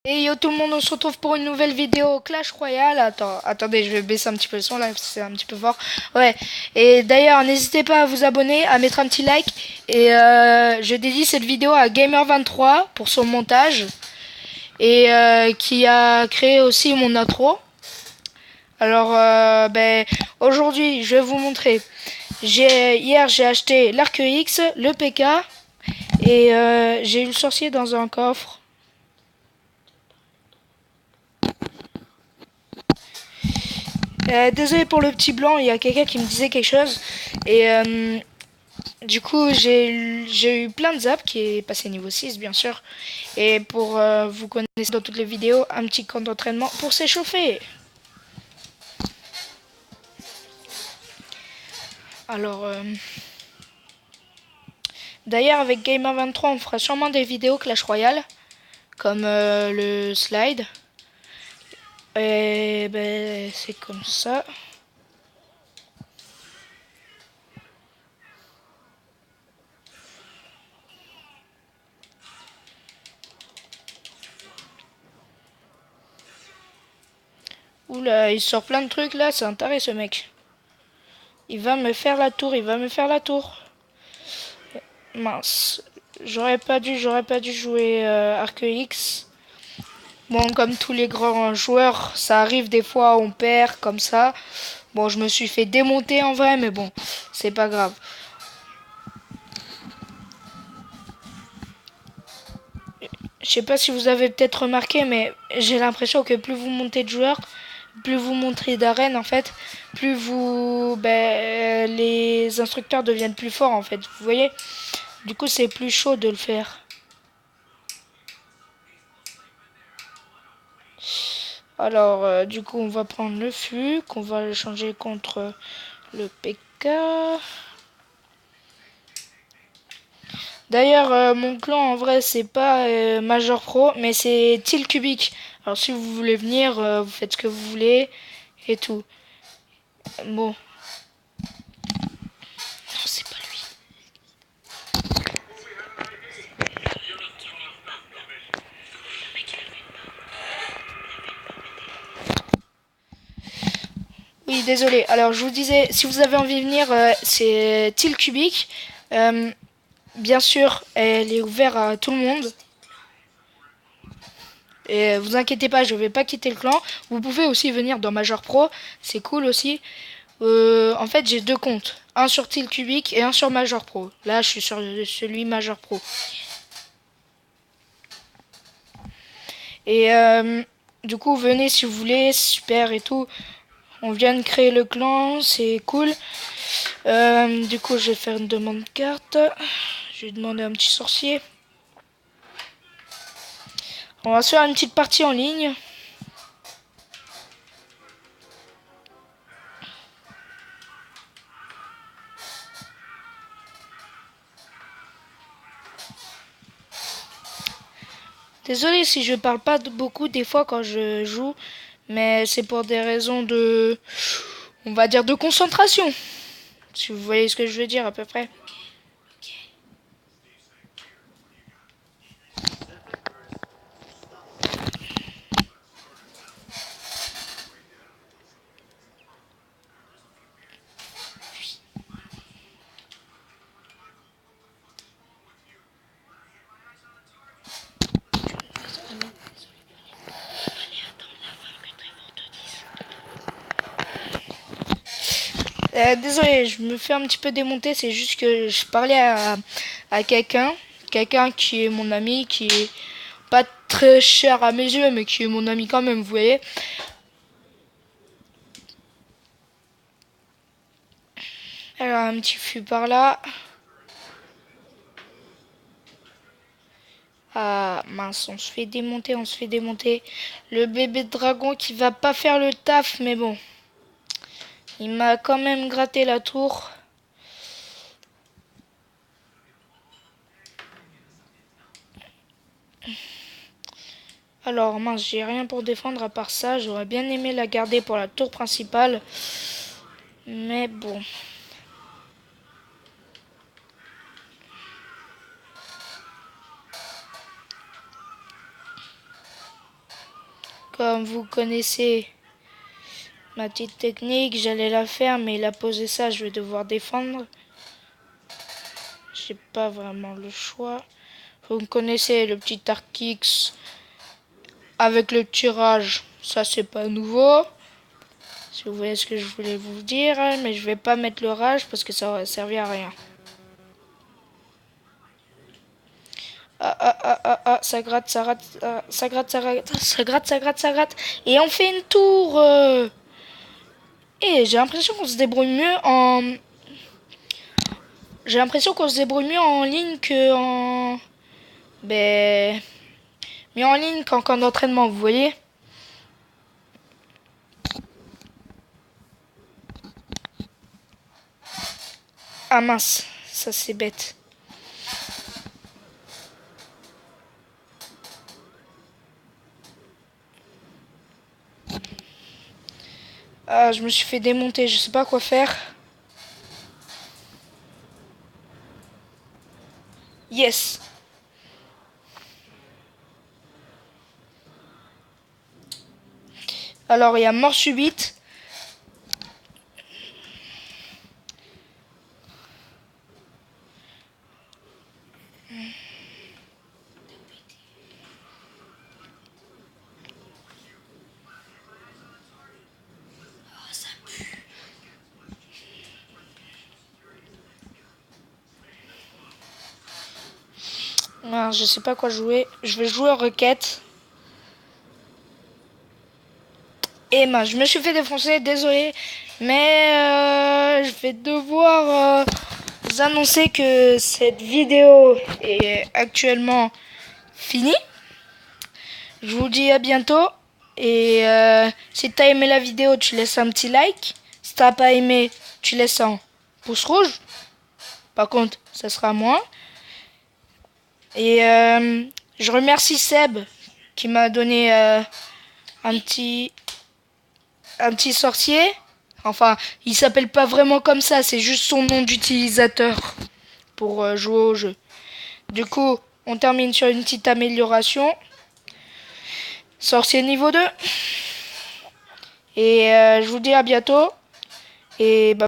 Et yo tout le monde, on se retrouve pour une nouvelle vidéo Clash Royale. Attendez, je vais baisser un petit peu le son là, c'est un petit peu fort. Ouais. Et d'ailleurs, n'hésitez pas à vous abonner, à mettre un petit like. Et je dédie cette vidéo à Gamer23 pour son montage et qui a créé aussi mon intro. Alors, aujourd'hui, je vais vous montrer. Hier, j'ai acheté l'Arc X, le PK et j'ai eu le sorcier dans un coffre. Désolé pour le petit blanc, il y a quelqu'un qui me disait quelque chose. Et du coup, j'ai eu plein de zap qui est passé niveau 6, bien sûr. Et pour vous connaissez dans toutes les vidéos, un petit camp d'entraînement pour s'échauffer. Alors, d'ailleurs, avec Gamer23, on fera sûrement des vidéos Clash Royale, comme le slide. Et ben, c'est comme ça. Oula, il sort plein de trucs là, c'est un taré ce mec. Il va me faire la tour, il va me faire la tour. Mince. J'aurais pas dû jouer Arc X. Bon, comme tous les grands joueurs, ça arrive des fois, on perd comme ça. Bon, je me suis fait démonter en vrai, mais bon, c'est pas grave. Je sais pas si vous avez peut-être remarqué, mais j'ai l'impression que plus vous montez de joueurs, plus vous montrez d'arènes en fait, plus les instructeurs deviennent plus forts en fait. Vous voyez? Du coup, c'est plus chaud de le faire. Alors, du coup, on va prendre le fût, qu'on va le changer contre le PK. D'ailleurs, mon clan en vrai, c'est pas Major Pro, mais c'est Til Cubic. Alors, si vous voulez venir, vous faites ce que vous voulez et tout. Bon, non, c'est pas lui. Oui, désolé. Alors, je vous disais, si vous avez envie de venir, c'est Til Cubic. Euh, Bien sûr, elle est ouverte à tout le monde. Et vous inquiétez pas, je vais pas quitter le clan. Vous pouvez aussi venir dans Major Pro, c'est cool aussi. En fait, j'ai deux comptes, un sur Til Cubic et un sur Major Pro. Là, je suis sur celui Major Pro. Et du coup, venez si vous voulez, c'est super et tout. On vient de créer le clan, c'est cool. Du coup, je vais faire une demande de carte. Je vais demander un petit sorcier. On va se faire une petite partie en ligne. Désolé si je parle pas beaucoup des fois quand je joue, mais c'est pour des raisons de, on va dire, de concentration. Si vous voyez ce que je veux dire à peu près. Désolé, je me fais un petit peu démonter, c'est juste que je parlais à quelqu'un qui est mon ami, qui est pas très cher à mes yeux, mais qui est mon ami quand même, vous voyez. Alors un petit fût par là. Ah mince, on se fait démonter, on se fait démonter. Le bébé de dragon qui va pas faire le taf, mais bon. Il m'a quand même gratté la tour. Alors mince, j'ai rien pour défendre à part ça. J'aurais bien aimé la garder pour la tour principale. Mais bon. Comme vous connaissez ma petite technique, j'allais la faire, mais il a posé ça, je vais devoir défendre. J'ai pas vraiment le choix. Vous me connaissez, le petit arc X avec le tirage, ça c'est pas nouveau. Si vous voyez ce que je voulais vous dire, mais je vais pas mettre le rage parce que ça va servir à rien. Ça gratte, ça gratte, ça gratte, ça gratte, ça gratte, ça gratte, ça gratte. Et on fait une tour. Et j'ai l'impression qu'on se débrouille mieux en... J'ai l'impression qu'on se débrouille mieux en ligne que en... Ben... mieux en ligne qu'en camp d'entraînement, vous voyez. Ah mince, ça c'est bête. Ah, je me suis fait démonter, je sais pas quoi faire. Yes. Alors, il y a mort subite. Ah, je sais pas quoi jouer. Je vais jouer en requête. Et ben, je me suis fait défoncer, désolé. Mais je vais devoir vous annoncer que cette vidéo est actuellement finie. Je vous dis à bientôt. Et si t'as aimé la vidéo, tu laisses un petit like. Si t'as pas aimé, tu laisses un pouce rouge. Par contre, ça sera moi. Et je remercie Seb qui m'a donné un petit sorcier. Enfin, il s'appelle pas vraiment comme ça, c'est juste son nom d'utilisateur pour jouer au jeu. Du coup, on termine sur une petite amélioration. Sorcier niveau 2. Et je vous dis à bientôt. Et bah